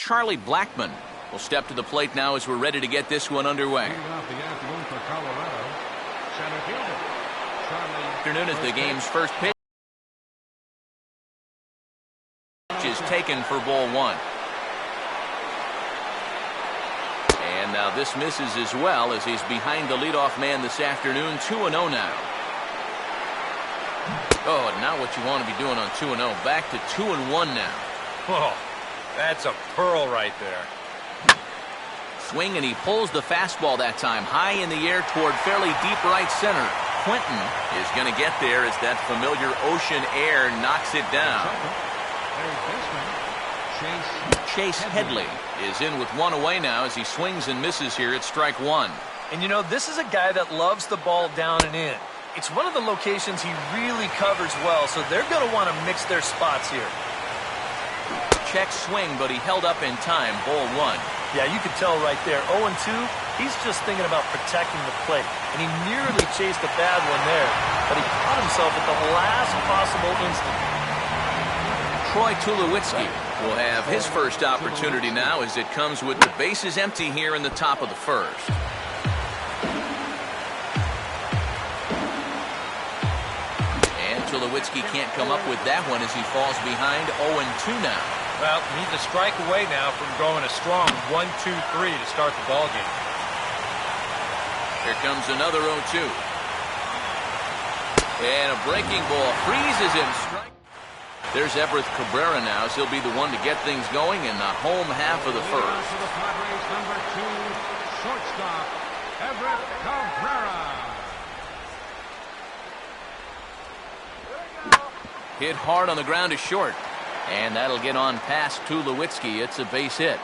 Charlie Blackmon will step to the plate now as we're ready to get this one underway. Afternoon as the game's first pitch is taken for ball one. And now this misses as well as he's behind the leadoff man this afternoon. 2-0 now. Oh, not what you want to be doing on 2-0. Back to 2-1 now. Oh, that's a pearl right there. Swing, and he pulls the fastball that time high in the air toward fairly deep right center. Quinton is going to get there as that familiar ocean air knocks it down. Chase Headley is in with one away now as he swings and misses here at strike one. And you know, this is a guy that loves the ball down and in. It's one of the locations he really covers well, so they're going to want to mix their spots here. Check swing, but he held up in time. Ball one. Yeah, you can tell right there. 0-2, he's just thinking about protecting the plate. And he nearly chased a bad one there, but he caught himself at the last possible instant. Troy Tulowitzki will have his first opportunity now as it comes with the bases empty here in the top of the first. And Tulowitzki can't come up with that one as he falls behind. 0-2 now. Well, needs a strike away now from going a strong 1-2-3 to start the ball game. Here comes another 0-2. And a breaking ball freezes him. Strike. There's Everett Cabrera now, as he'll be the one to get things going in the home half of the first. For the Padres, number 2, shortstop, Everett Cabrera. Hit hard on the ground to short. And that'll get on past Tulowitzki. It's a base hit.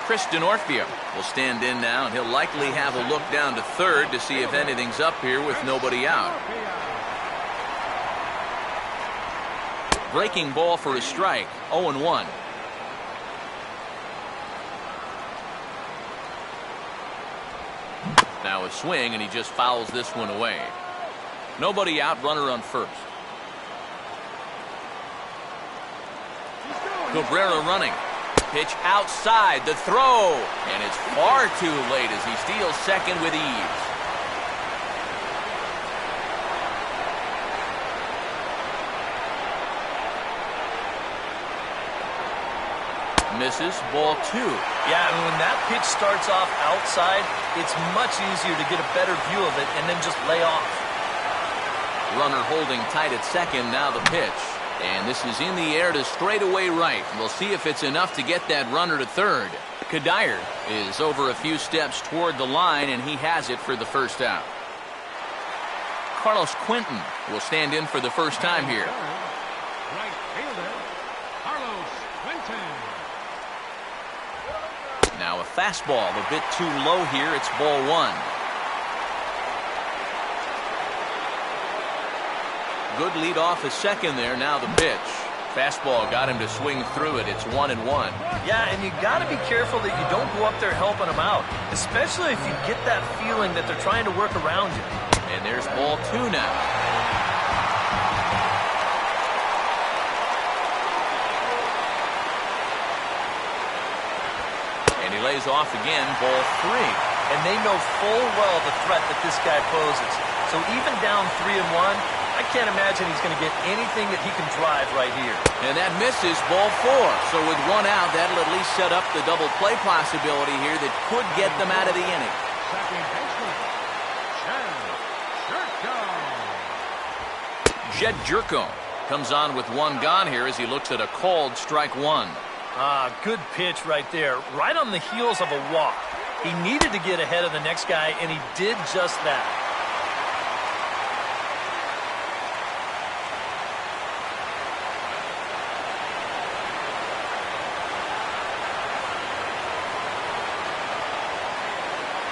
Chris Denorfia will stand in now, and he'll likely have a look down to third to see if anything's up here with nobody out. Breaking ball for a strike. 0-1. Now a swing, and he just fouls this one away. Nobody out, runner on first. Cabrera running. Pitch outside, the throw, and it's far too late as he steals second with ease. Misses, ball two. Yeah, I mean, when that pitch starts off outside, it's much easier to get a better view of it and then just lay off. Runner holding tight at second, now the pitch. And this is in the air to straightaway right. We'll see if it's enough to get that runner to third. Kadire is over a few steps toward the line, and he has it for the first out. Carlos Quinton will stand in for the first time here. Right fielder, Carlos Quinton. Now a fastball a bit too low here. It's ball one. Good lead off a second there. Now the pitch. Fastball got him to swing through it. It's 1-1. Yeah, and you got to be careful that you don't go up there helping him out, especially if you get that feeling that they're trying to work around you. And there's ball two now. And he lays off again. Ball three. And they know full well the threat that this guy poses. So even down 3-1, I can't imagine he's going to get anything that he can drive right here. And that misses, ball four. So with one out, that'll at least set up the double play possibility here that could get them out of the inning. Second baseman, Jed Jerko comes on with one gone here as he looks at a called strike one. Good pitch right there, right on the heels of a walk. He needed to get ahead of the next guy, and he did just that.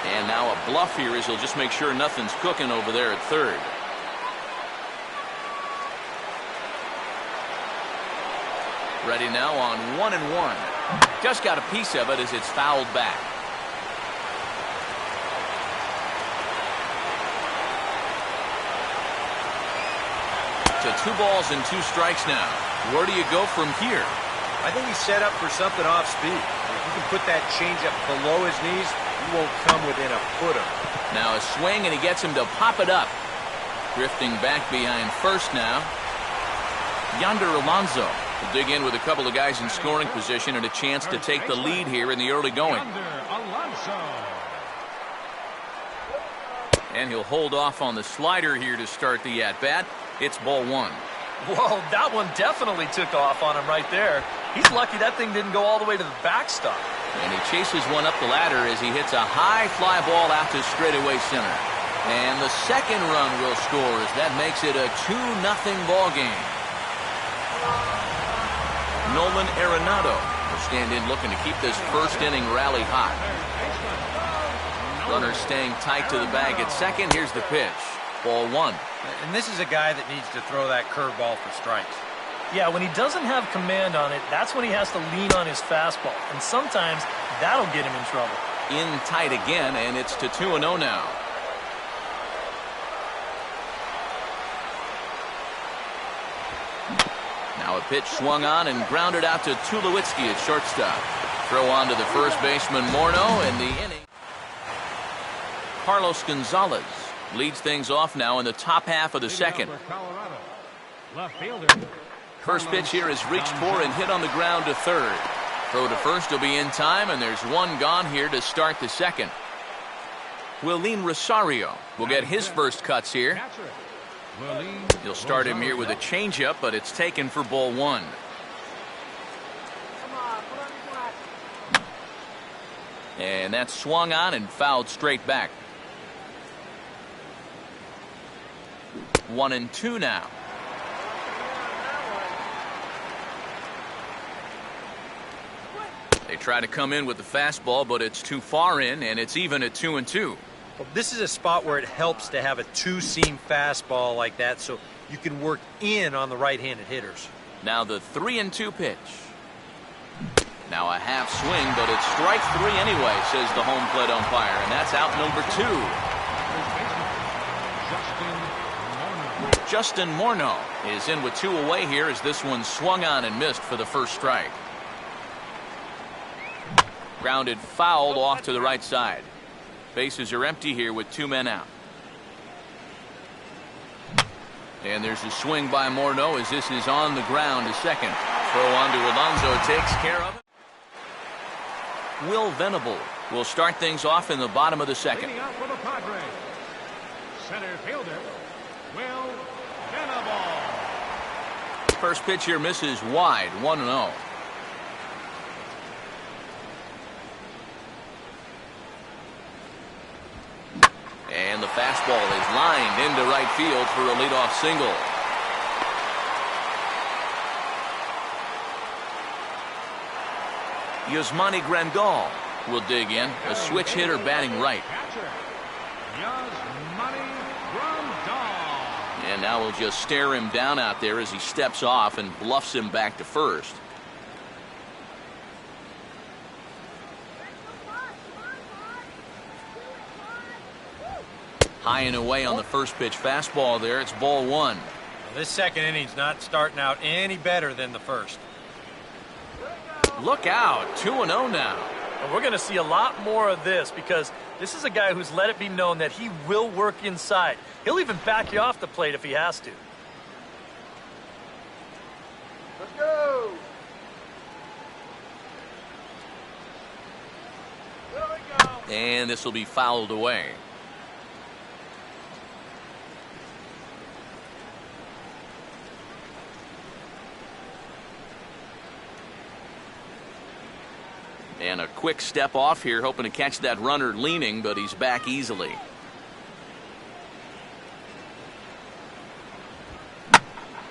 And now a bluff here as he'll just make sure nothing's cooking over there at third. Ready now on 1-1. Just got a piece of it as it's fouled back. to 2 balls and 2 strikes now. Where do you go from here? I think he's set up for something off speed. If you can put that changeup below his knees, he won't come within a foot of it. Now a swing, and he gets him to pop it up. Drifting back behind first now. Yonder Alonso will dig in with a couple of guys in scoring position and a chance to take the lead here in the early going. And he'll hold off on the slider here to start the at-bat. It's ball 1. Whoa, that one definitely took off on him right there. He's lucky that thing didn't go all the way to the backstop. And he chases one up the ladder as he hits a high fly ball out to straightaway center. And the second run will score as that makes it a 2-0 ball game. Nolan Arenado will stand in looking to keep this first inning rally hot. Runner staying tight to the bag at second. Here's the pitch. Ball 1. And this is a guy that needs to throw that curveball for strikes. Yeah, when he doesn't have command on it, that's when he has to lean on his fastball. And sometimes that'll get him in trouble. In tight again, and it's to 2-0 now. Now a pitch swung on and grounded out to Tulowitzki at shortstop. Throw on to the first baseman Morneau, and the inning. Carlos Gonzalez leads things off now in the top half of the second. First pitch here is reached for and hit on the ground to third. Throw to first will be in time, and there's one gone here to start the second. Willeen Rosario will get his first cuts here. He'll start him here with a changeup, but it's taken for ball 1. And that's swung on and fouled straight back. 1-2 now. They try to come in with the fastball, but it's too far in, and it's even at 2-2. Well, this is a spot where it helps to have a two-seam fastball like that so you can work in on the right-handed hitters. Now the 3-2 pitch. Now a half swing, but it's strike 3 anyway, says the home plate umpire, and that's out number 2. Justin Morneau is in with 2 away here as this one swung on and missed for the first strike. Grounded fouled off to the right side. Bases are empty here with 2 men out. And there's a swing by Morneau as this is on the ground to second. Throw on to Alonso takes care of it. Will Venable will start things off in the bottom of the second. Leading out for the Padres, center fielder, Will Venable. First pitch here misses wide, 1-0. And the fastball is lined into right field for a leadoff single. Yasmani Grandal will dig in, a switch hitter batting right. And now we'll just stare him down out there as he steps off and bluffs him back to first. High and away on the first pitch fastball there. It's ball 1. Well, this second inning's not starting out any better than the first. Look out, 2-0 now. And we're going to see a lot more of this because this is a guy who's let it be known that he will work inside. He'll even back you off the plate if he has to. Let's go. There we go. And this will be fouled away. And a quick step off here, hoping to catch that runner leaning, but he's back easily.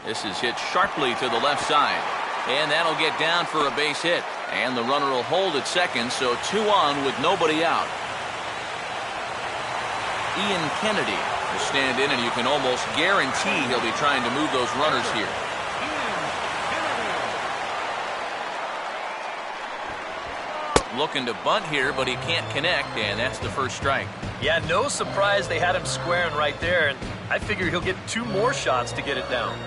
This is hit sharply to the left side. And that'll get down for a base hit. And the runner will hold at second, so 2 on with nobody out. Ian Kennedy will stand in, and you can almost guarantee he'll be trying to move those runners here. Looking to bunt here, but he can't connect, and that's the first strike. Yeah, no surprise they had him squaring right there, and I figure he'll get 2 more shots to get it down.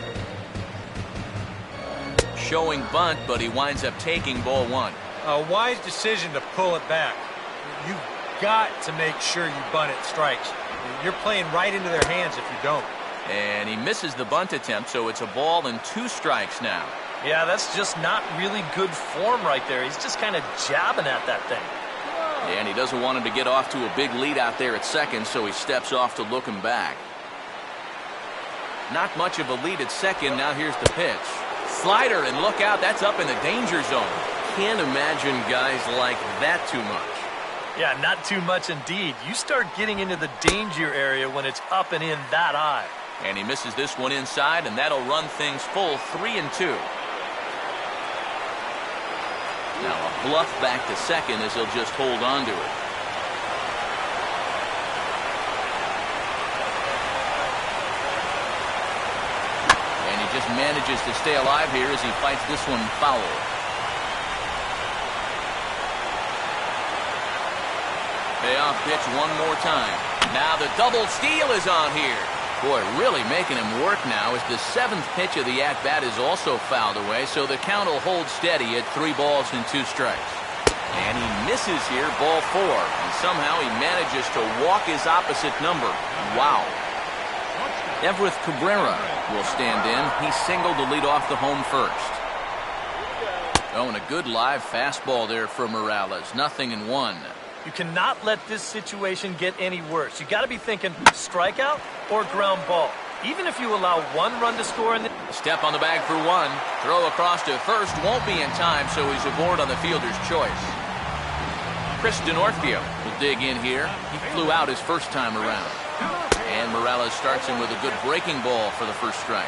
showing bunt, but he winds up taking ball one. A wise decision to pull it back. You've got to make sure you bunt it strikes. You're playing right into their hands if you don't. And he misses the bunt attempt, so it's a ball and 2 strikes now. Yeah, that's just not really good form right there. He's just kind of jabbing at that thing. And he doesn't want him to get off to a big lead out there at second, so he steps off to look him back. Not much of a lead at second. Now here's the pitch. Slider, and look out, that's up in the danger zone. Can't imagine guys like that too much. Yeah, not too much indeed. You start getting into the danger area when it's up and in that high. And he misses this one inside, and that'll run things full 3-2. Now a bluff back to second as he'll just hold on to it. And he just manages to stay alive here as he fights this one foul. Payoff pitch one more time. Now the double steal is on here. Boy, really making him work now as the 7th pitch of the at-bat is also fouled away, so the count will hold steady at 3 balls and 2 strikes. And he misses here, ball 4, and somehow he manages to walk his opposite number. Wow. Everett Cabrera will stand in. He singled to lead off the home first. Oh, and a good live fastball there from Morales. 0-1. You cannot let this situation get any worse. You got to be thinking strikeout or ground ball. Even if you allow 1 run to score in the... Step on the bag for 1. Throw across to first. Won't be in time, so he's aboard on the fielder's choice. Chris D'Onofrio will dig in here. He flew out his first time around. And Morales starts him with a good breaking ball for the first strike.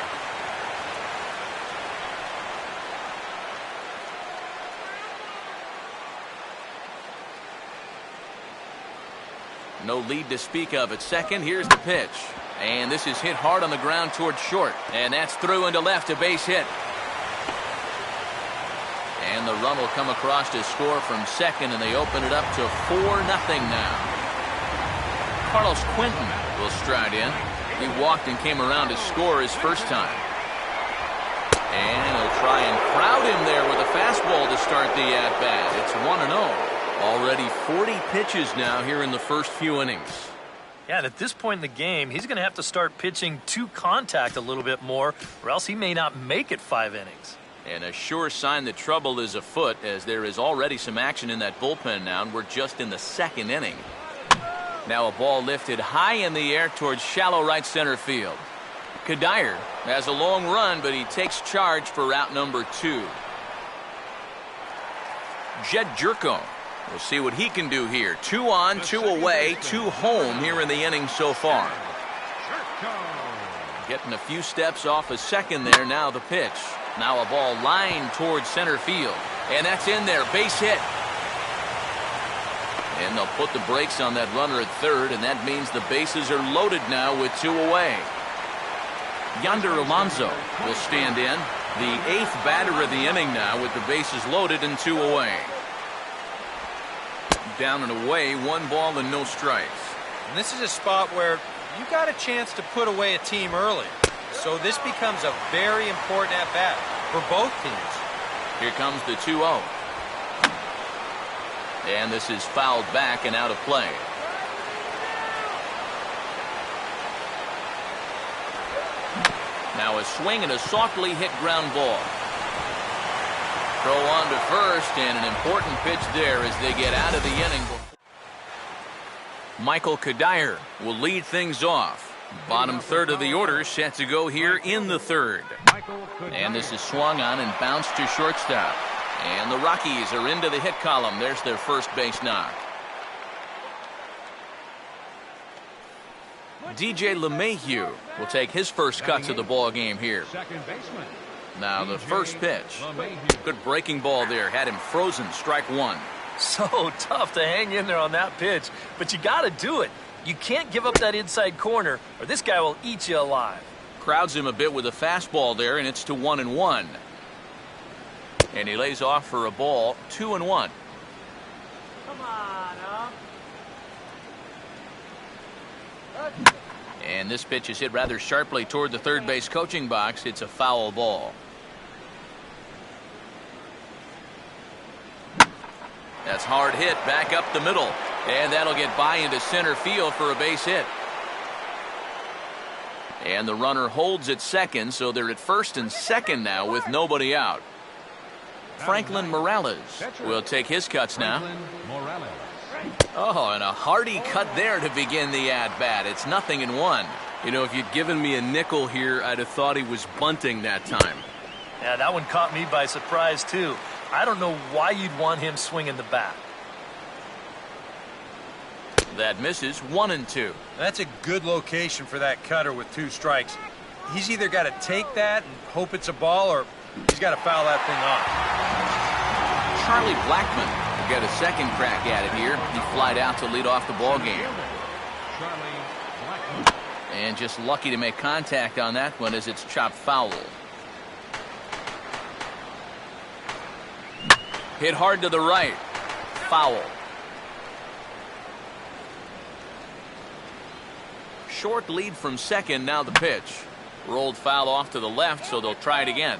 No lead to speak of at second. Here's the pitch. And this is hit hard on the ground towards short. And that's through into left, a base hit. And the run will come across to score from second, and they open it up to 4-0 now. Carlos Quentin will stride in. He walked and came around to score his first time. And he'll try and crowd him there with a fastball to start the at-bat. It's 1-0. Already 40 pitches now here in the first few innings. Yeah, and at this point in the game, he's going to have to start pitching to contact a little bit more, or else he may not make it 5 innings. And a sure sign that trouble is afoot, as there is already some action in that bullpen now, and we're just in the 2nd inning. Now a ball lifted high in the air towards shallow right center field. Kadire has a long run, but he takes charge for route number 2. Jed Jerko. We'll see what he can do here. 2 on, 2 away, 2 home here in the inning so far. Getting a few steps off a second there. Now the pitch. Now a ball lined towards center field. And that's in there. Base hit. And they'll put the brakes on that runner at third, and that means the bases are loaded now with 2 away. Yonder Alonso will stand in. The 8th batter of the inning now with the bases loaded and 2 away. Down and away, 1 ball and no strikes. And this is a spot where you got a chance to put away a team early. So this becomes a very important at-bat for both teams. Here comes the 2-0. And this is fouled back and out of play. Now a swing and a softly hit ground ball. Throw on to first, and an important pitch there as they get out of the inning. Michael Kadire will lead things off. Bottom third of the order set to go here in the 3rd. And this is swung on and bounced to shortstop. And the Rockies are into the hit column. There's their first base knock. DJ LeMahieu will take his first cuts of the ball game here. Now the first pitch. Good breaking ball there. Had him frozen. Strike 1. So tough to hang in there on that pitch, but you got to do it. You can't give up that inside corner, or this guy will eat you alive. Crowds him a bit with a fastball there, and it's to 1-1. And he lays off for a ball. 2-1. Come on, huh? And this pitch is hit rather sharply toward the third base coaching box. It's a foul ball. That's hard hit back up the middle. And that'll get by into center field for a base hit. And the runner holds at second, so they're at first and second now with nobody out. Franklin Morales will take his cuts now. Oh, and a hearty cut there to begin the at-bat. It's 0-1. You know, if you'd given me a nickel here, I'd have thought he was bunting that time. Yeah, that one caught me by surprise, too. I don't know why you'd want him swinging the bat. That misses 1-2. That's a good location for that cutter with 2 strikes. He's either got to take that and hope it's a ball, or he's got to foul that thing off. Charlie Blackmon will get a second crack at it here. He flied out to lead off the ball game. And just lucky to make contact on that one as it's chopped foul. Hit hard to the right. Foul. Short lead from second, now the pitch. Rolled foul off to the left, so they'll try it again.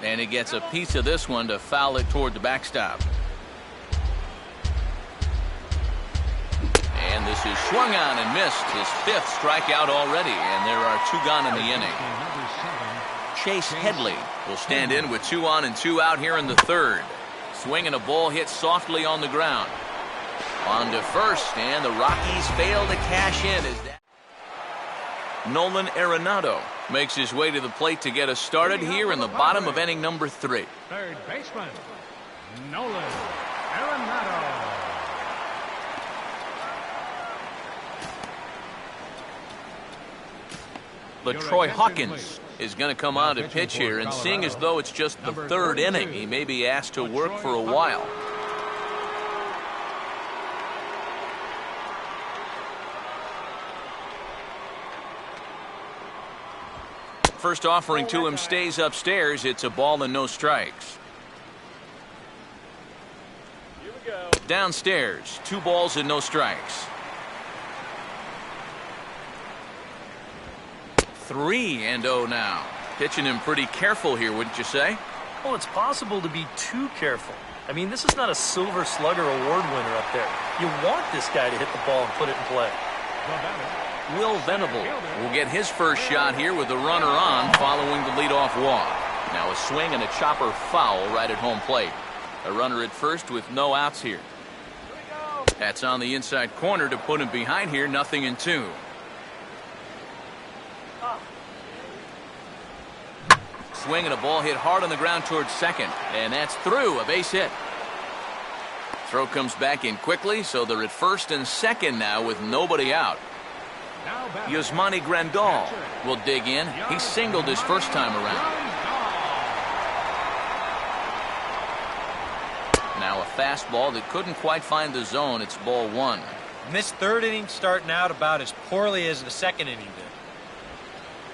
And he gets a piece of this one to foul it toward the backstop. And this is swung on and missed. His 5th strikeout already, and there are 2 gone in the inning. Chase Headley will stand in with 2 on and 2 out here in the 3rd. Swinging a ball hit softly on the ground. On to first, and the Rockies fail to cash in. As that Nolan Arenado makes his way to the plate to get us started here in the bottom of inning number 3. Third baseman, Nolan Arenado. LaTroy Hawkins is going to come on to pitch here, and seeing as though it's just the 3rd inning, he may be asked to work for a while. First offering to him stays upstairs. It's a ball and no strikes. Downstairs, 2 balls and no strikes. 3-0 now. Pitching him pretty careful here, wouldn't you say? Well, it's possible to be too careful. I mean, this is not a Silver Slugger award winner up there. You want this guy to hit the ball and put it in play. Will Venable will get his first shot here with the runner on following the leadoff walk. Now a swing and a chopper foul right at home plate. A runner at first with no outs here. That's on the inside corner to put him behind here, 0-2. Swing and a ball hit hard on the ground towards second, and that's through, a base hit. Throw comes back in quickly, so they're at first and second now with nobody out. Yasmani Grandal will dig in. He singled his first time around. Now a fastball that couldn't quite find the zone. It's ball 1. And this 3rd inning starting out about as poorly as the 2nd inning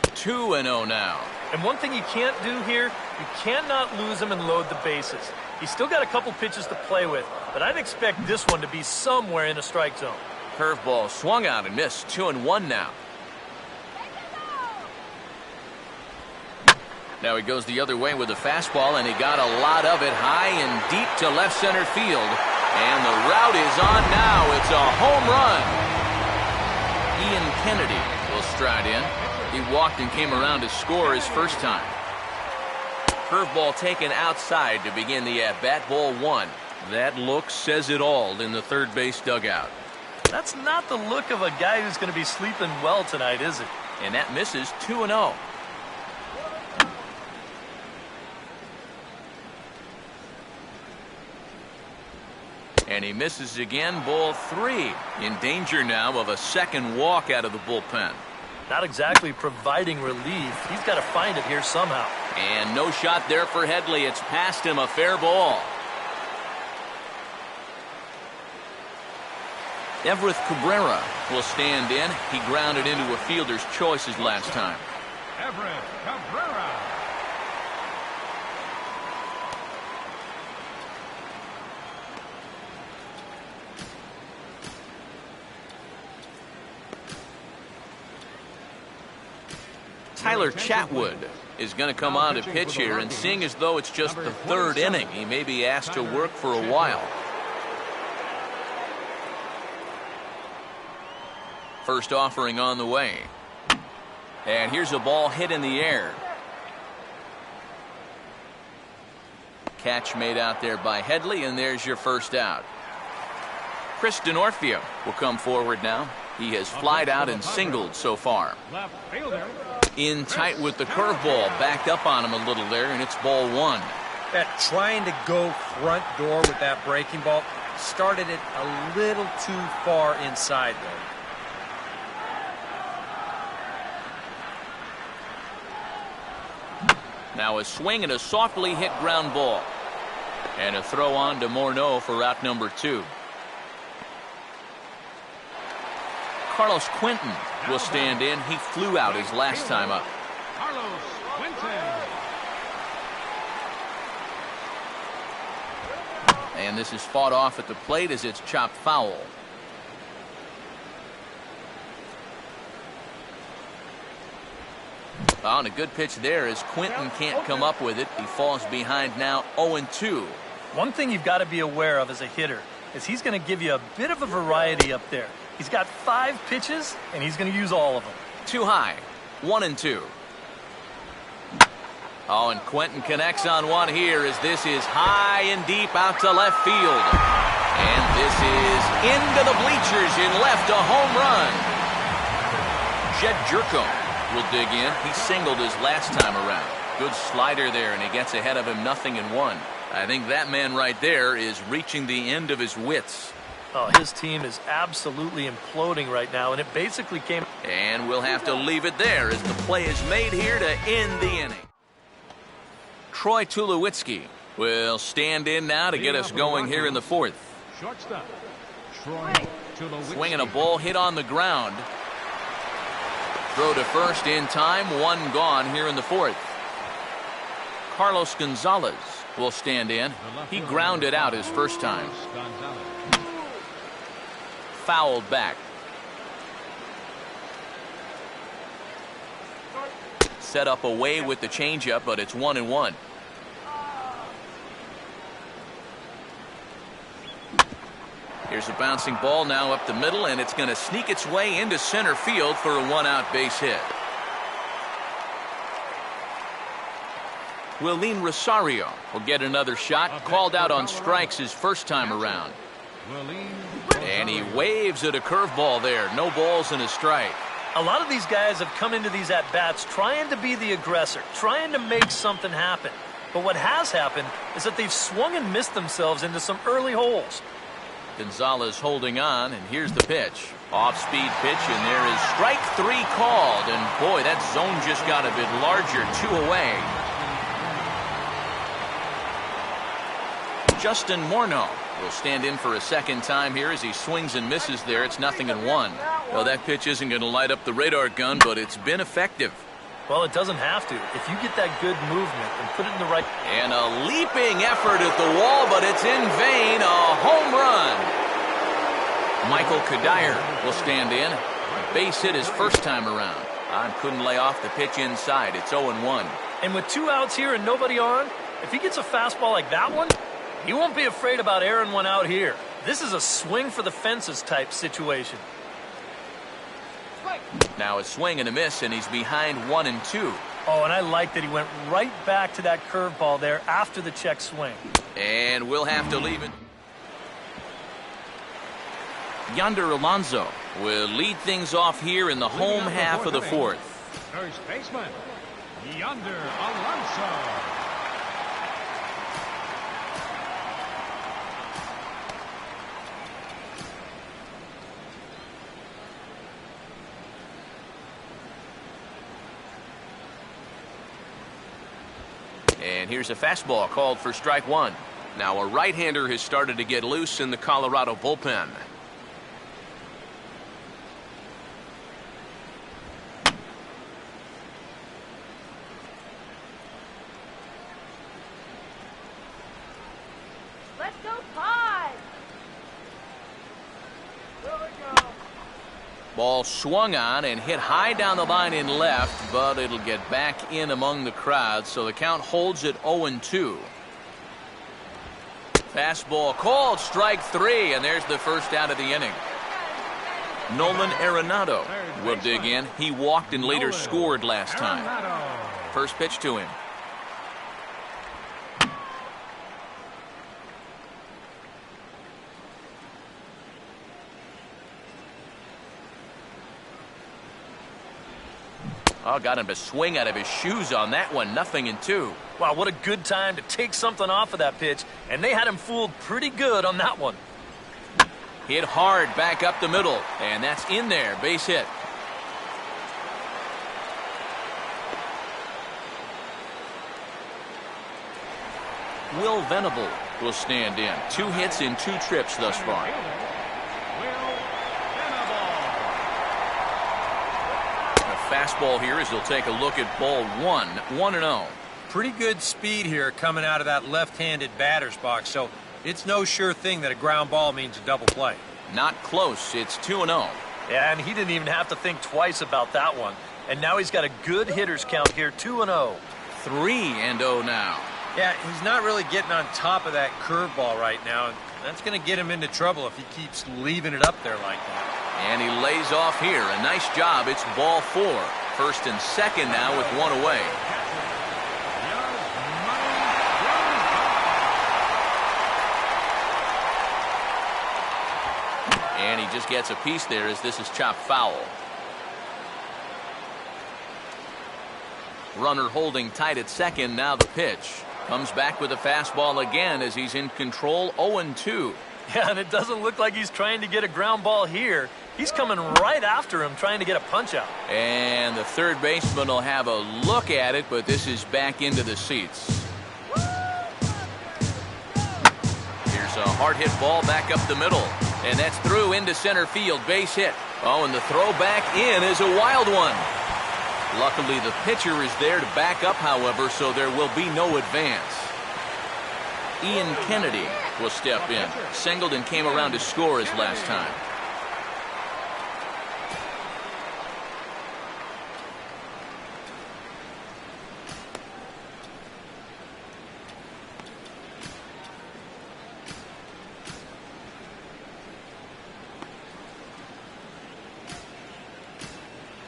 did. 2-0 now. And one thing you can't do here, you cannot lose him and load the bases. He's still got a couple pitches to play with, but I'd expect this one to be somewhere in a strike zone. Curveball swung out and missed. 2-1 now. Now he goes the other way with a fastball, and he got a lot of it high and deep to left center field. And the route is on now. It's a home run. Ian Kennedy will stride in. He walked and came around to score his first time. Curveball taken outside to begin the at-bat. Ball 1. That look says it all in the third base dugout. That's not the look of a guy who's going to be sleeping well tonight, is it? And that misses. 2-0. And he misses again. Ball 3. In danger now of a second walk out of the bullpen. Not exactly providing relief. He's got to find it here somehow. And no shot there for Headley. It's past him, a fair ball. Everett Cabrera will stand in. He grounded into a fielder's choice his last time. Everett Cabrera. Tyler Chatwood is going to come on to pitch here, and seeing as though it's just the third inning, he may be asked to work for a while. First offering on the way. And here's a ball hit in the air. Catch made out there by Headley, and there's your first out. Chris Denorfia will come forward now. He has flied out and singled so far. Left fielder. In tight with the curveball, backed up on him a little there, and it's ball one. That trying to go front door with that breaking ball started it a little too far inside there. Now a swing and a softly hit ground ball. And a throw on to Morneau for out number 2. Carlos Quentin will stand in. He flew out his last time up. Carlos Quentin. And this is fought off at the plate as it's chopped foul. Oh, and a good pitch there as Quentin can't come up with it. He falls behind now 0-2. One thing you've got to be aware of as a hitter is he's going to give you a bit of a variety up there. He's got 5 pitches, and he's going to use all of them. Too high. 1-2. Oh, and Quentin connects on one here as this is high and deep out to left field. And this is into the bleachers in left, a home run. Jed Jerko will dig in. He singled his last time around. Good slider there, and he gets ahead of him 0-1. I think that man right there is reaching the end of his wits. Oh, his team is absolutely imploding right now, and it basically came. And we'll have to leave it there as the play is made here to end the inning. Troy Tulowitzki will stand in now to get us going here in the 4th. Shortstop. Troy Tulowitzki. Swinging a ball hit on the ground. Throw to first in time. 1 gone here in the 4th. Carlos Gonzalez will stand in. He grounded out his first time. Fouled back. Set up away with the changeup, but it's 1-1. Here's a bouncing ball now up the middle, and it's going to sneak its way into center field for a 1-out base hit. Willeen Rosario will get another shot. Called out on strikes his first time around. And he waves at a curveball there. No balls and a strike. A lot of these guys have come into these at-bats trying to be the aggressor, trying to make something happen. But what has happened is that they've swung and missed themselves into some early holes. Gonzalez holding on, and here's the pitch. Off-speed pitch, and there is strike 3 called. And boy, that zone just got a bit larger. 2 away. Justin Morneau will stand in for a second time here as he swings and misses there. It's 0-1. Well, that pitch isn't going to light up the radar gun, but it's been effective. Well, it doesn't have to. If you get that good movement and put it in the right... And a leaping effort at the wall, but it's in vain. A home run. Michael Kadire will stand in. A base hit his first time around. Couldn't lay off the pitch inside. It's 0-1. And with 2 outs here and nobody on, if he gets a fastball like that one, he won't be afraid about airing one out here. This is a swing for the fences type situation. Now a swing and a miss, and he's behind 1-2. Oh, and I like that he went right back to that curveball there after the check swing. And we'll have to leave it. Yonder Alonso will lead things off here in the home half of the 4th. First baseman, Yonder Alonso. And here's a fastball called for strike 1. Now a right-hander has started to get loose in the Colorado bullpen. Let's go, Pod! There we go. Ball swung on and hit high down the line in left, but it'll get back in among the crowd, so the count holds at 0-2. Fastball called, strike 3, and there's the first out of the inning. Nolan Arenado will dig in. He walked and later scored last time. First pitch to him. Oh, got him to swing out of his shoes on that one. 0-2. Wow, what a good time to take something off of that pitch, and they had him fooled pretty good on that one. Hit hard back up the middle, and that's in there. Base hit. Will Venable will stand in. 2 hits in 2 trips thus far. Fastball here as he'll take a look at ball 1. 1-0. Pretty good speed here coming out of that left-handed batter's box, so it's no sure thing that a ground ball means a double play. Not close. It's 2-0. Yeah, and he didn't even have to think twice about that one. And now he's got a good hitter's count here, 2-0. 3-0 now. Yeah, he's not really getting on top of that curveball right now. That's going to get him into trouble if he keeps leaving it up there like that. And he lays off here. A nice job. It's ball 4. First and second now with 1 away. And he just gets a piece there as this is chopped foul. Runner holding tight at second. Now the pitch. Comes back with a fastball again as he's in control. 0-2. Yeah, and it doesn't look like he's trying to get a ground ball here. He's coming right after him, trying to get a punch out. And the third baseman will have a look at it, but this is back into the seats. Here's a hard hit ball back up the middle. And that's through into center field. Base hit. Oh, and the throw back in is a wild one. Luckily, the pitcher is there to back up, however, so there will be no advance. Ian Kennedy will step in. Singled and came around to score his last time.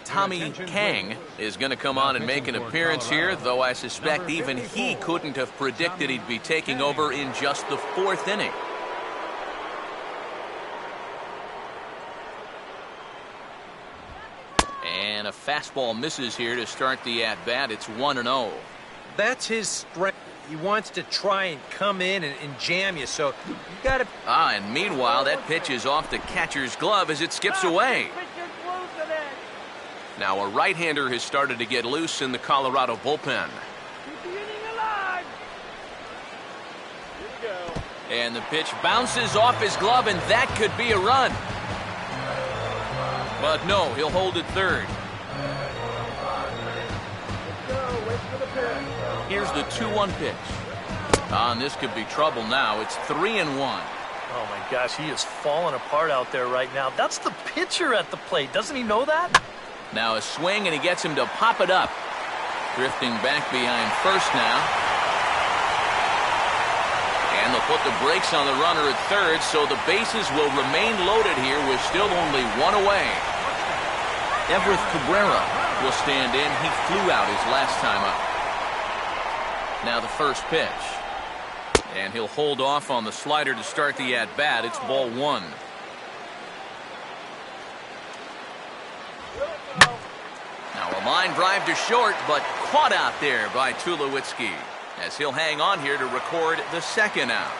Tommy Kang is going to come on and make an appearance here, though I suspect even he couldn't have predicted he'd be taking over in just the 4th inning. And a fastball misses here to start the at-bat. It's 1-0. That's his strength. He wants to try and come in and jam you, so you got to... And meanwhile, that pitch is off the catcher's glove as it skips away. Now a right-hander has started to get loose in the Colorado bullpen. And the pitch bounces off his glove, and that could be a run. But no, he'll hold it third. Here's the 2-1 pitch. And this could be trouble now. It's 3-1. Oh, my gosh, he is falling apart out there right now. That's the pitcher at the plate. Doesn't he know that? Now a swing, and he gets him to pop it up. Drifting back behind first now. And they'll put the brakes on the runner at third, so the bases will remain loaded here with still only 1 away. Everett Cabrera will stand in. He flew out his last time up. Now the first pitch. And he'll hold off on the slider to start the at-bat. It's ball 1. Now a line drive to short, but caught out there by Tulowitzki, as he'll hang on here to record the second out.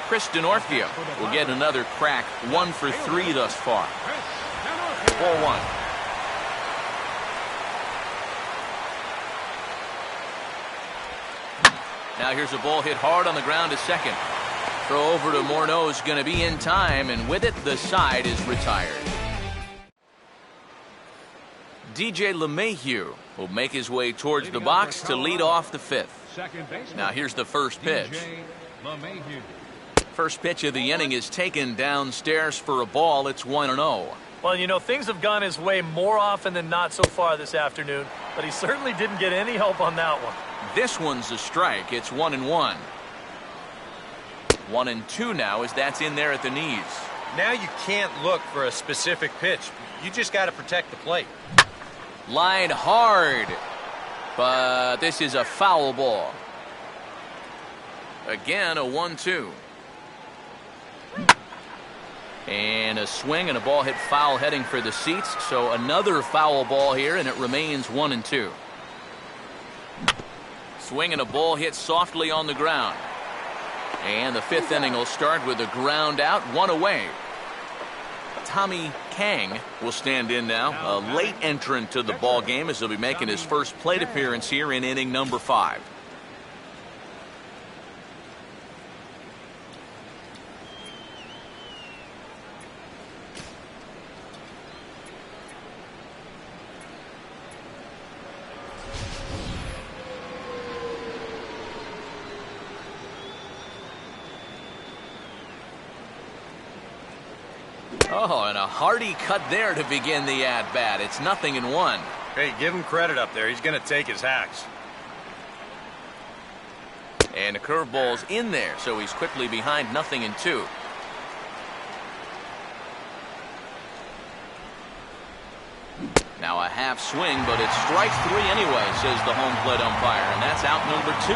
Chris Denorfia will get another crack, 1 for 3 thus far. Ball 1. Now here's a ball hit hard on the ground to second. Throw over to Morneau is going to be in time, and with it, the side is retired. DJ LeMahieu will make his way towards the box to lead off the 5th. Now here's the first pitch. First pitch of the inning is taken downstairs for a ball. It's 1-0. Well, you know, things have gone his way more often than not so far this afternoon, but he certainly didn't get any help on that one. This one's a strike. It's 1-1. 1-2 now as that's in there at the knees. Now you can't look for a specific pitch. You just got to protect the plate. Line hard, but this is a foul ball. Again, a 1-2. And a swing and a ball hit foul heading for the seats. So another foul ball here, and it remains 1-2. Swing and a ball hit softly on the ground. And the fifth inning will start with a ground out, one away. Tommy Kang will stand in now, a late entrant to the ball game as he'll be making his first plate appearance here in inning number 5. Oh, and a hearty cut there to begin the at-bat. It's 0-1. Hey, give him credit up there. He's going to take his hacks. And the curveball's in there, so he's quickly behind 0-2. Now a half swing, but it's strike 3 anyway, says the home plate umpire, and that's out number 2.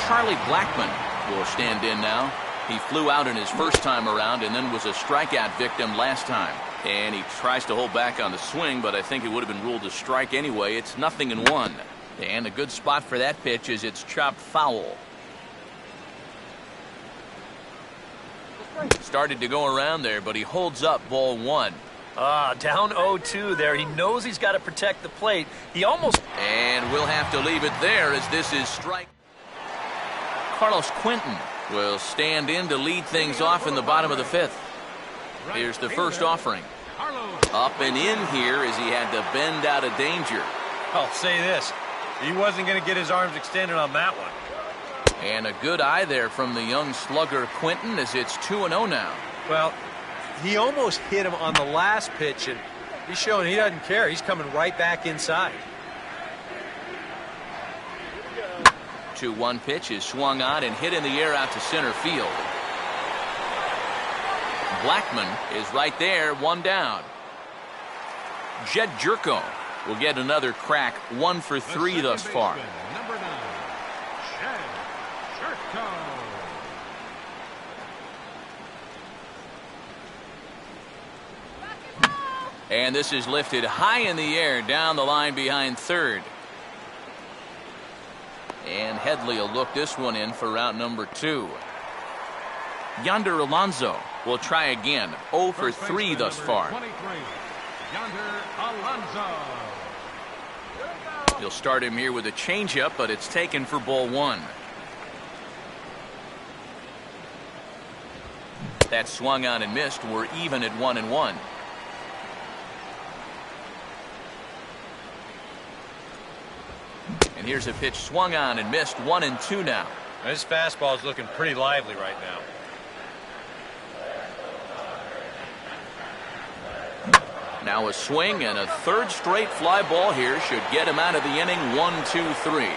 Charlie Blackmon will stand in now. He flew out in his first time around and then was a strikeout victim last time. And he tries to hold back on the swing, but I think it would have been ruled a strike anyway. It's 0-1. And a good spot for that pitch is it's chopped foul. Started to go around there, but he holds up ball 1. Down 0-2 there. He knows he's got to protect the plate. He almost... And we'll have to leave it there as this is strike. Carlos Quentin will stand in to lead things off in the bottom of the 5th. Here's the first offering. Up and in here as he had to bend out of danger. I'll say this. He wasn't going to get his arms extended on that one. And a good eye there from the young slugger Quentin as it's 2-0 now. Well, he almost hit him on the last pitch, and he's showing he doesn't care. He's coming right back inside. 2-1 pitch is swung on and hit in the air out to center field. Blackmon is right there, 1 down. Jed Jerko will get another crack, 1 for 3 thus far. Number 9, Jed Jerko. And this is lifted high in the air down the line behind third. And Headley will look this one in for route number 2. Yonder Alonso will try again. 0 for 3 thus far. 23, Yonder Alonso. He'll start him here with a changeup, but it's taken for ball 1. That swung on and missed. We're even at 1-1. And here's a pitch swung on and missed. 1-2 now. His fastball is looking pretty lively right now. Now a swing and a third straight fly ball here should get him out of the inning. 1-2-3.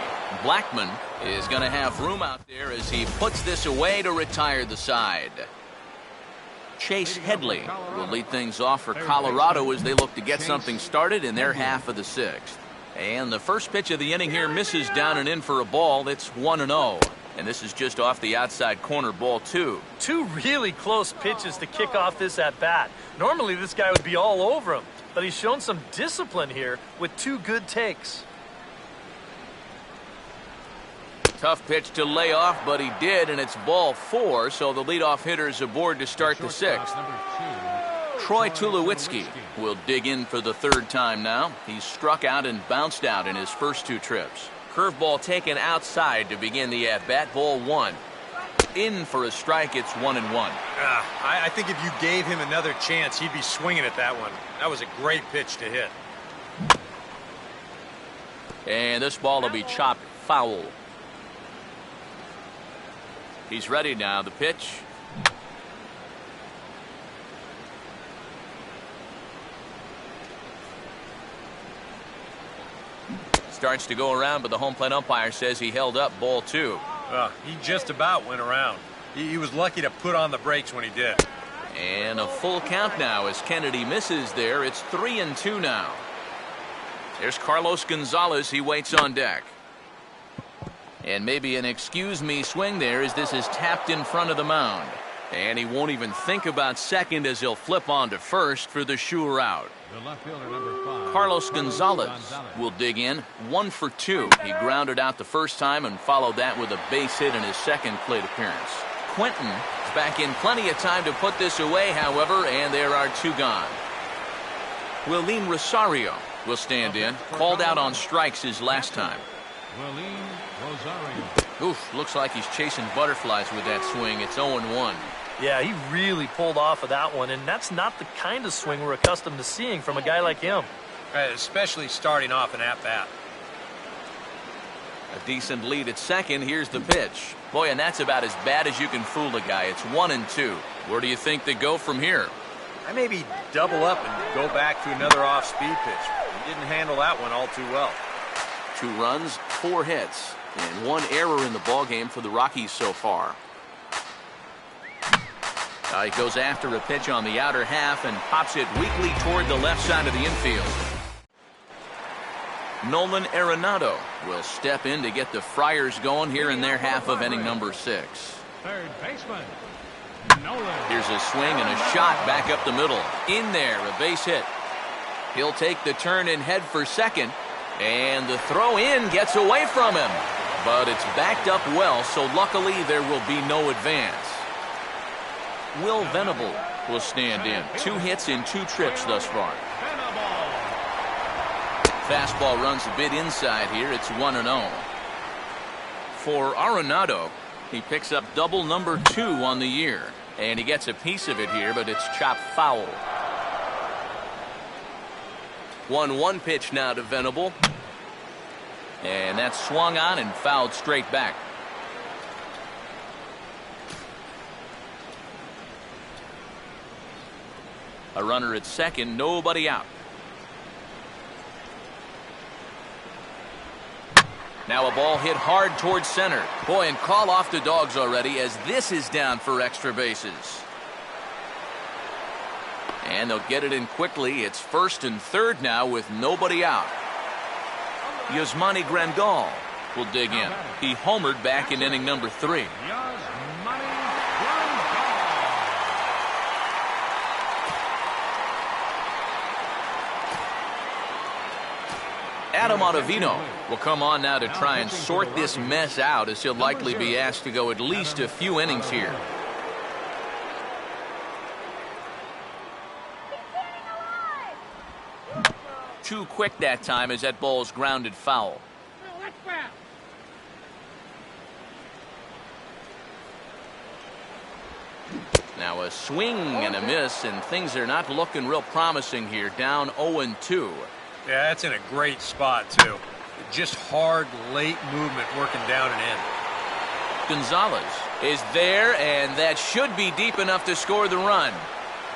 Blackmon is going to have room out there as he puts this away to retire the side. Chase Headley will lead things off for Colorado as they look to get something started in their half of the 6th. And the first pitch of the inning here misses down and in for a ball. It's 1-0. And this is just off the outside corner, ball 2. 2 really close pitches to kick off this at-bat. Normally this guy would be all over him, but he's shown some discipline here with 2 good takes. Tough pitch to lay off, but he did, and it's ball 4, so the leadoff hitter is aboard to start the 6th. Troy Tulowitzki will dig in for the 3rd time now. He's struck out and bounced out in his first 2 trips. Curveball taken outside to begin the at-bat. Ball 1. In for a strike. It's 1-1. I think if you gave him another chance, he'd be swinging at that one. That was a great pitch to hit. And this ball will be chopped foul. He's ready now. The pitch. Starts to go around, but the home plate umpire says he held up ball 2. He just about went around. He was lucky to put on the brakes when he did. And a full count now as Kennedy misses there. It's 3-2 now. There's Carlos Gonzalez. He waits on deck. And maybe an excuse me swing there as this is tapped in front of the mound. And he won't even think about second as he'll flip on to first for the sure out. The left fielder, number 5. Carlos Gonzalez will dig in. 1 for 2. He grounded out the first time and followed that with a base hit in his second plate appearance. Quentin is back in plenty of time to put this away, however, and there are 2 gone. Willeen Rosario will stand in. Called out on strikes his last time. Willeen Rosario. Oof, looks like he's chasing butterflies with that swing. It's 0-1. Yeah, he really pulled off of that one, and that's not the kind of swing we're accustomed to seeing from a guy like him. Especially starting off an at-bat. A decent lead at second. Here's the pitch. Boy, and that's about as bad as you can fool a guy. It's 1-2. Where do you think they go from here? I maybe double up and go back to another off-speed pitch. He didn't handle that one all too well. 2 runs, 4 hits, and 1 error in the ballgame for the Rockies so far. He goes after a pitch on the outer half and pops it weakly toward the left side of the infield. Nolan Arenado will step in to get the Friars going here in their half of inning number 6. Third baseman, Nolan. Here's a swing and a shot back up the middle. In there, a base hit. He'll take the turn and head for second. And the throw in gets away from him. But it's backed up well, so luckily there will be no advance. Will Venable will stand in. 2 hits in 2 trips thus far. Fastball runs a bit inside here. It's 1-0. For Arenado, he picks up double number 2 on the year. And he gets a piece of it here, but it's chopped foul. 1-1 pitch now to Venable. And that's swung on and fouled straight back. A runner at second, nobody out. Now a ball hit hard towards center. Boy, and call off the Dogs already as this is down for extra bases. And they'll get it in quickly. It's first and third now with nobody out. Yasmani Grandal will dig in. He homered back in inning number 3. Adam Ottavino will come on now to try and sort this mess out as he'll likely be asked to go at least a few innings here. Too quick that time as that ball's grounded foul. Now a swing and a miss, and things are not looking real promising here. Down 0-2. Yeah, that's in a great spot, too. Just hard, late movement working down and in. Gonzalez is there, and that should be deep enough to score the run.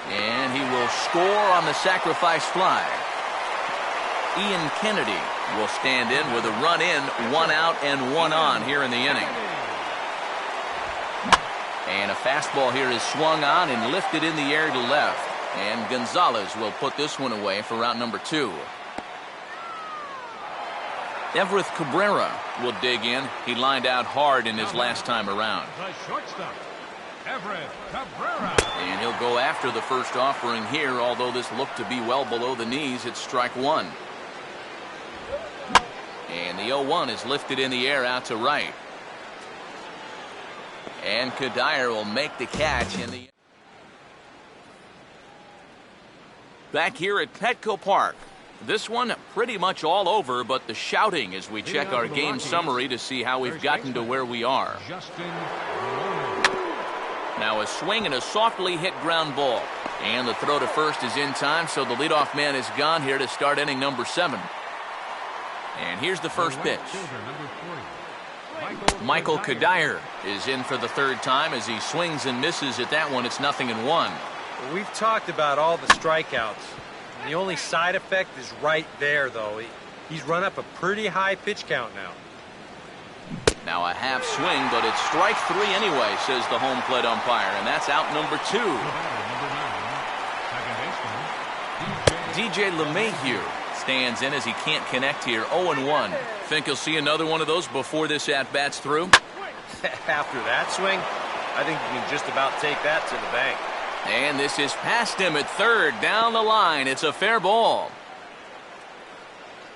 And he will score on the sacrifice fly. Ian Kennedy will stand in with a run in, 1 out and 1 on here in the inning. And a fastball here is swung on and lifted in the air to left. And Gonzalez will put this one away for out number 2. Everett Cabrera will dig in. He lined out hard in his last time around. The shortstop, Everett Cabrera. And he'll go after the first offering here, although this looked to be well below the knees. It's strike 1. And the 0-1 is lifted in the air out to right. And Kadire will make the catch in the. Back here at Petco Park. This one pretty much all over, but the shouting as we check our game summary to see how we've gotten to where we are. Now a swing and a softly hit ground ball. And the throw to first is in time, so the leadoff man is gone here to start inning number 7. And here's the first pitch. Michael Kadire is in for the 3rd time as he swings and misses at that one. It's 0-1. Well, we've talked about all the strikeouts. The only side effect is right there, though. He's run up a pretty high pitch count now. Now a half swing, but it's strike 3 anyway, says the home plate umpire, and that's out number 2. DJ LeMahieu stands in as he can't connect here. 0-1. Think he'll see another one of those before this at-bat's through? After that swing, I think you can just about take that to the bank. And this is past him at third, down the line. It's a fair ball.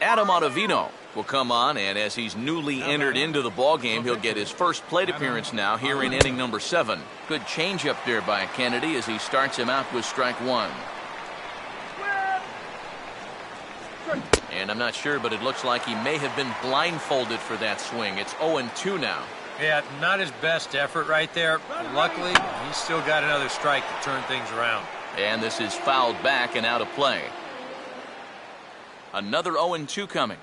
Adam Ottavino will come on, and as he's newly entered into the ballgame, he'll get his first plate appearance now here in inning number 7. Good changeup there by Kennedy as he starts him out with strike 1. And I'm not sure, but it looks like he may have been blindfolded for that swing. It's 0-2 now. Yeah, not his best effort right there. Luckily, he's still got another strike to turn things around. And this is fouled back and out of play. Another 0-2 coming.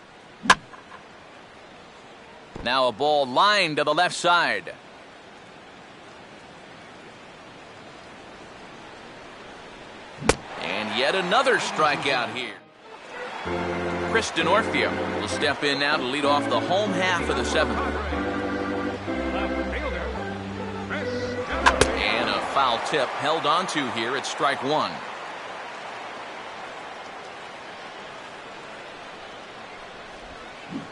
Now a ball lined to the left side. And yet another strikeout here. Chris Denorfia will step in now to lead off the home half of the 7th. And a foul tip held onto here at strike 1.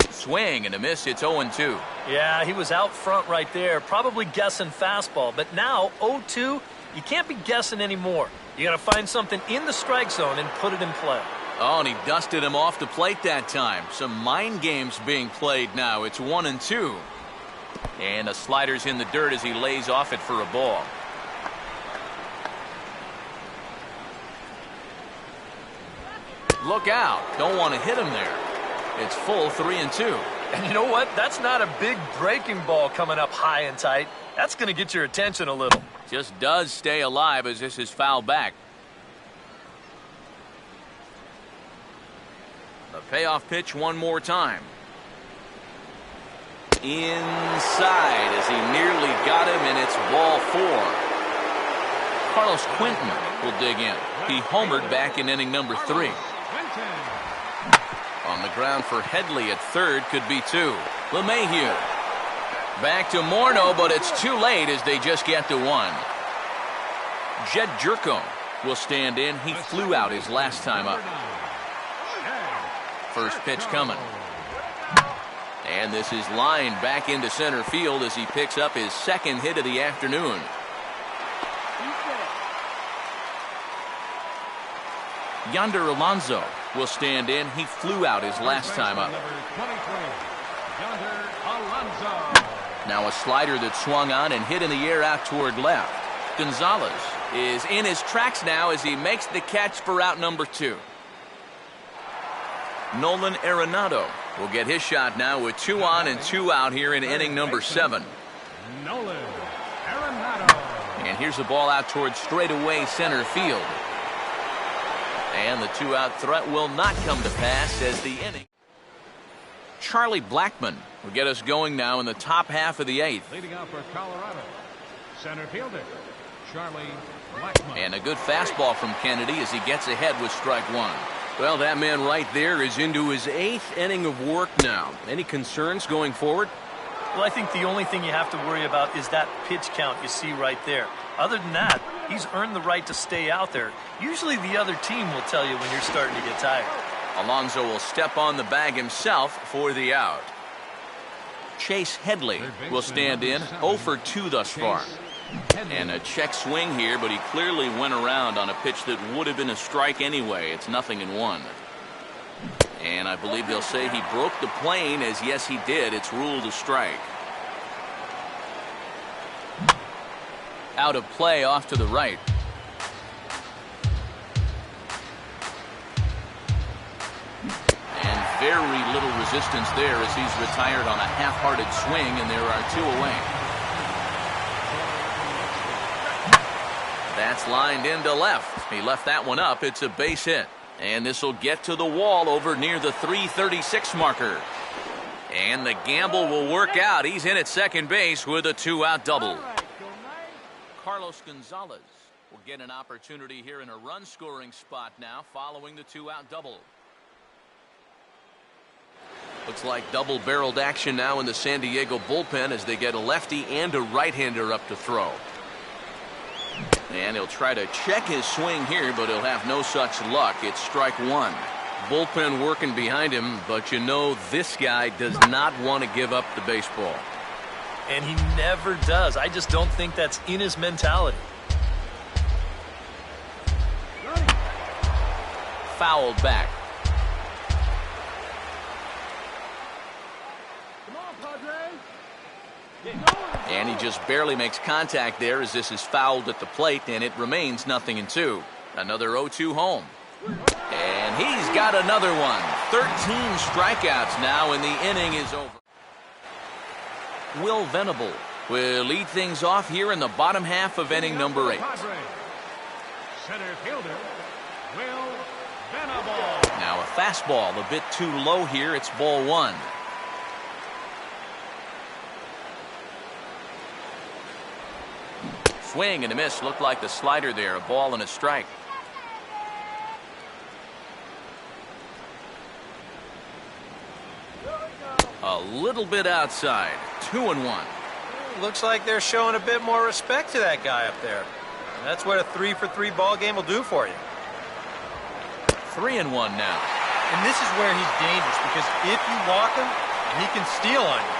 Swing and a miss. It's 0-2. Yeah, he was out front right there, probably guessing fastball. But now 0-2, you can't be guessing anymore. You got to find something in the strike zone and put it in play. Oh, and he dusted him off the plate that time. Some mind games being played now. It's 1-2. And a slider's in the dirt as he lays off it for a ball. Look out. Don't want to hit him there. It's full 3-2. And you know what? That's not a big breaking ball coming up high and tight. That's going to get your attention a little. Just does stay alive as this is fouled back. The payoff pitch one more time. Inside as he nearly got him, and it's ball 4. Carlos Quentin will dig in. He homered back in inning number 3. On the ground for Headley at third, could be 2. LeMahieu. Back to Morneau, but it's too late as they just get to 1. Jed Jerko will stand in. He flew out his last time up. First pitch coming. And this is lined back into center field as he picks up his second hit of the afternoon. Yonder Alonso will stand in. He flew out his last time up. Now a slider that swung on and hit in the air out toward left. Gonzalez is in his tracks now as he makes the catch for out number 2. Nolan Arenado will get his shot now with 2 on and 2 out here in inning number 7. Nolan Arenado. And here's a ball out towards straightaway center field. And the 2-out threat will not come to pass as the inning. Charlie Blackmon will get us going now in the top half of the 8th. Leading out for Colorado, center fielder Charlie Blackmon. And a good fastball from Kennedy as he gets ahead with strike 1. Well, that man right there is into his 8th inning of work now. Any concerns going forward? Well, I think the only thing you have to worry about is that pitch count you see right there. Other than that, he's earned the right to stay out there. Usually the other team will tell you when you're starting to get tired. Alonso will step on the bag himself for the out. Chase Headley will stand in. 0 for 2 thus far. And a check swing here, but he clearly went around on a pitch that would have been a strike anyway. It's 0-1. And I believe they'll say he broke the plane, as yes he did. It's ruled a strike. Out of play off to the right. And very little resistance there as he's retired on a half-hearted swing, and there are 2 away. That's lined into left. He left that one up. It's a base hit. And this will get to the wall over near the 336 marker. And the gamble will work out. He's in at second base with a 2-out double. Carlos Gonzalez will get an opportunity here in a run-scoring spot now following the 2-out double. Looks like double-barreled action now in the San Diego bullpen as they get a lefty and a right-hander up to throw. And he'll try to check his swing here, but he'll have no such luck. It's strike one. Bullpen working behind him, but you know this guy does not want to give up the baseball. And he never does. I just don't think that's in his mentality. Fouled back. Come on, Padres. And he just barely makes contact there as this is fouled at the plate, and it remains 0-2. Another 0-2 home. And he's got another one. 13 strikeouts now, and the inning is over. Will Venable will lead things off here in the bottom half of inning number 8. Center fielder, Will Venable. Now a fastball a bit too low here. It's ball one. Swing and a miss. Looked like the slider there. A ball and a strike. A little bit outside. 2-1. Looks like they're showing a bit more respect to that guy up there. And that's what a 3-for-3 ball game will do for you. 3-1 now. And this is where he's dangerous, because if you walk him, he can steal on you.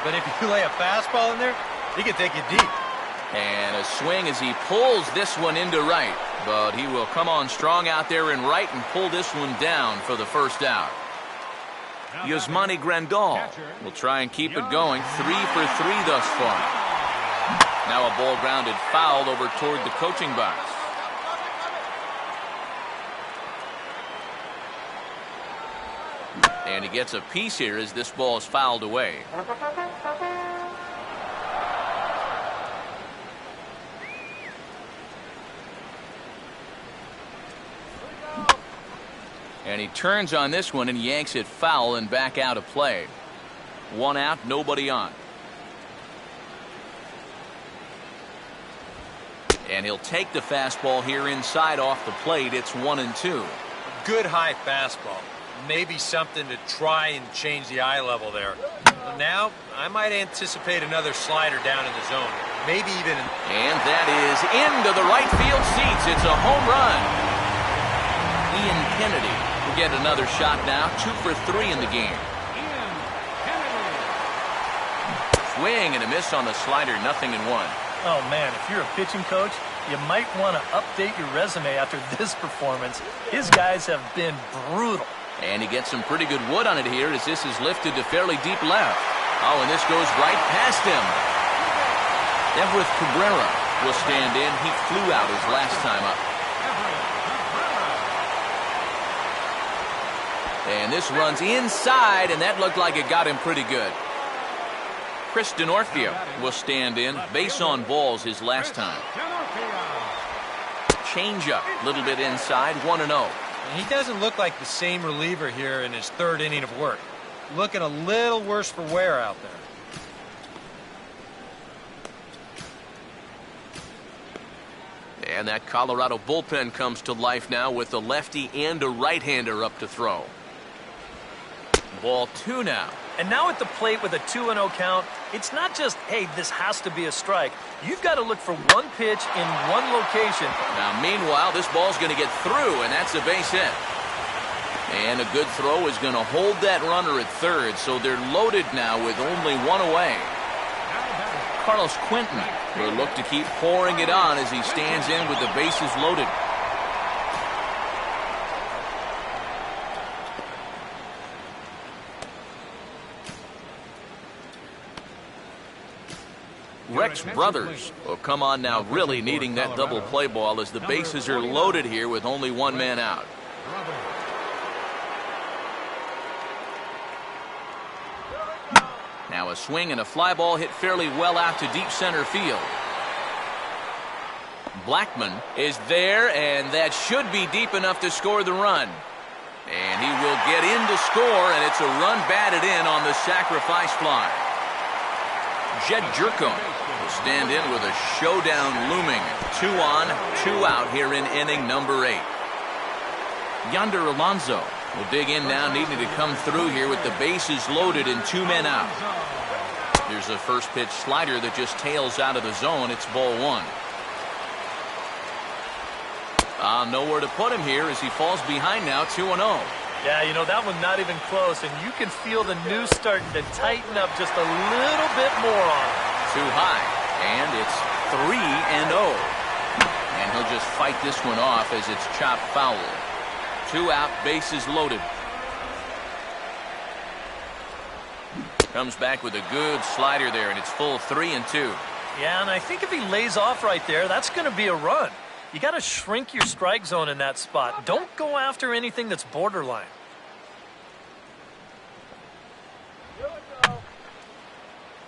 But if you lay a fastball in there, he can take you deep. And a swing as he pulls this one into right. But he will come on strong out there in right and pull this one down for the first out. Yasmani Grandal will try and keep it going. 3 for 3 thus far. Now a ball grounded foul over toward the coaching box. And he gets a piece here as this ball is fouled away. And he turns on this one and yanks it foul and back out of play. 1 out, nobody on. And he'll take the fastball here inside off the plate. It's 1-2. Good high fastball. Maybe something to try and change the eye level there. Now, I might anticipate another slider down in the zone. Maybe even... And that is into the right field seats. It's a home run. Ian Kennedy will get another shot now. 2 for 3 in the game. Ian Kennedy. Swing and a miss on the slider. 0-1. Oh, man, if you're a pitching coach, you might want to update your resume after this performance. His guys have been brutal. And he gets some pretty good wood on it here as this is lifted to fairly deep left. Oh, and this goes right past him. Everett Cabrera will stand in. He flew out his last time up. And this runs inside, and that looked like it got him pretty good. Chris Denorfia will stand in. Base on balls his last time. Change up, a little bit inside, 1-0. He doesn't look like the same reliever here in his 3rd inning of work. Looking a little worse for wear out there. And that Colorado bullpen comes to life now with a lefty and a right-hander up to throw. Ball 2 now. And now at the plate with a 2-0 count, it's not just, hey, this has to be a strike. You've got to look for one pitch in one location. Now, meanwhile, this ball's going to get through, and that's a base hit. And a good throw is going to hold that runner at third, so they're loaded now with only 1 away. Carlos Quentin will look to keep pouring it on as he stands in with the bases loaded. Rex Brothers will come on now, really needing that double play ball as the bases are loaded here with only 1 man out. Now a swing and a fly ball hit fairly well out to deep center field. Blackman is there, and that should be deep enough to score the run. And he will get in to score, and it's a run batted in on the sacrifice fly. Jed Jerko will stand in with a showdown looming. 2 on, 2 out here in inning number 8. Yonder Alonso We'll dig in now, needing to come through here with the bases loaded and 2 men out. Here's a first pitch slider that just tails out of the zone. It's ball 1. Nowhere to put him here as he falls behind now, 2-0. Yeah, you know, that one not even close, and you can feel the noose starting to tighten up just a little bit more on it. Too high, and it's 3-0. And he'll just fight this one off as it's chopped foul. 2 out, bases loaded. Comes back with a good slider there, and it's full 3-2. Yeah, and I think if he lays off right there, that's going to be a run. You got to shrink your strike zone in that spot. Don't go after anything that's borderline.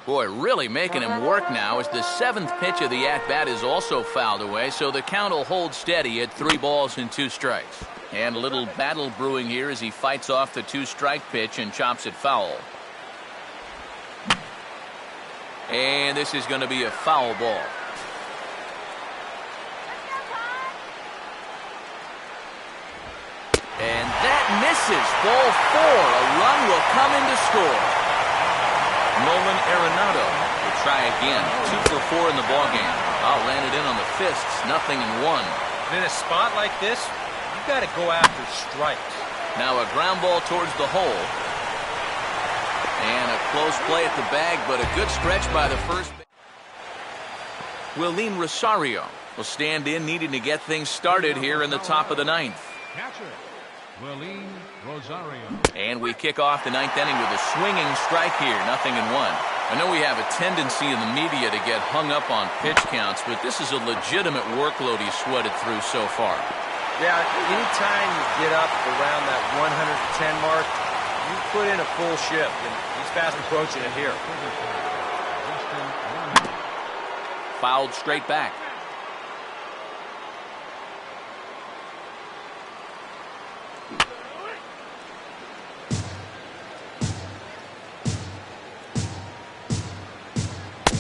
Boy, really making him work now as the 7th pitch of the at-bat is also fouled away, so the count will hold steady at 3 balls and 2 strikes. And a little battle brewing here as he fights off the 2-strike pitch and chops it foul. And this is going to be a foul ball. And that misses. Ball 4. A run will come in to score. Nolan Arenado will try again. 2 for 4 in the ballgame. Ran it in on the fists. 0-1. In a spot like this, you got to go after strikes. Now a ground ball towards the hole. And a close play at the bag, but a good stretch by the first. Willeen Rosario will stand in, needing to get things started here in the top of the 9th. Catcher, Willeen Rosario. And we kick off the 9th inning with a swinging strike here, 0-1. I know we have a tendency in the media to get hung up on pitch counts, but this is a legitimate workload he's sweated through so far. Yeah, anytime you get up around that 110 mark, you put in a full shift, and he's fast approaching it here. Fouled straight back.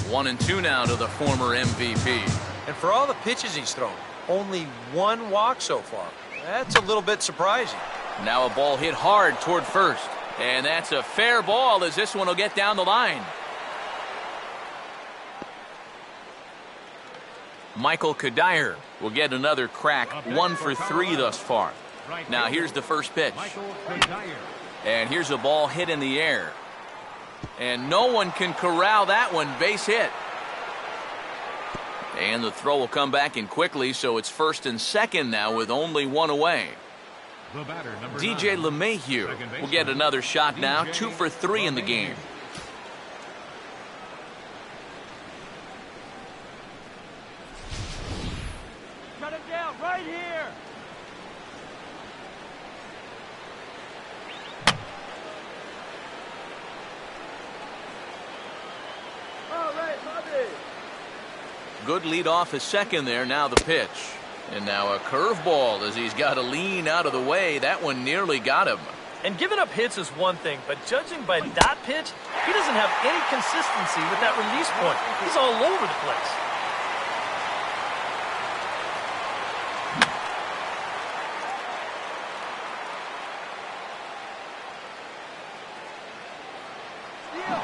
One and 2 now to the former MVP. And for all the pitches he's thrown, only 1 walk so far. That's a little bit surprising. Now a ball hit hard toward first. And that's a fair ball as this one will get down the line. Michael Kadire will get another crack. 1 for 3 thus far. Now here's the first pitch. And here's a ball hit in the air. And no one can corral that one. Base hit. And the throw will come back in quickly, so it's 1st and 2nd now with only 1 away. DJ LeMahieu will get another shot now. 2 for 3 in the game. Cut him down right here. All right, Bobby. Good lead off his second there. Now the pitch. And now a curveball as he's got to lean out of the way. That one nearly got him. And giving up hits is one thing, but judging by that pitch, he doesn't have any consistency with that release point. He's all over the place.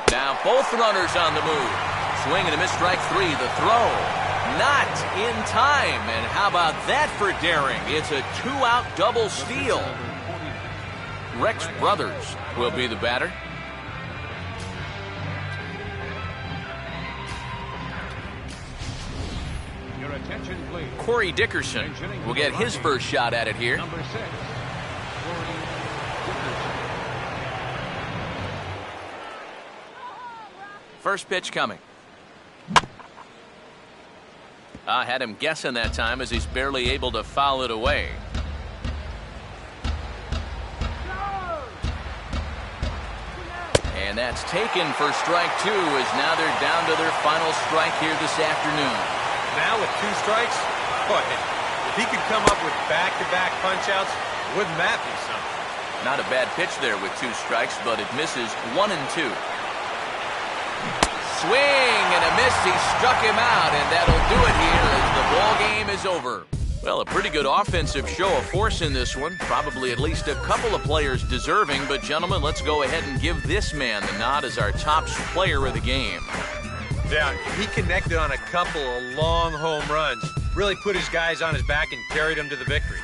Now both runners on the move. Swing and a miss, strike 3. The throw. Not in time. And how about that for daring? It's a 2-out double steal. Rex Brothers will be the batter. Your attention, please. Corey Dickerson will get his first shot at it here. Number 6, Corey Dickerson. First pitch coming. I had him guessing that time as he's barely able to foul it away. And that's taken for strike 2 as now they're down to their final strike here this afternoon. Now with 2 strikes, boy, if he could come up with back-to-back punch-outs, wouldn't that be something? Not a bad pitch there with 2 strikes, but it misses 1 and 2. Swing and a miss. He struck him out, and that'll do it here as the ball game is over. Well, a pretty good offensive show of force in this one. Probably at least a couple of players deserving. But, gentlemen, let's go ahead and give this man the nod as our top player of the game. Yeah, he connected on a couple of long home runs. Really put his guys on his back and carried them to the victory.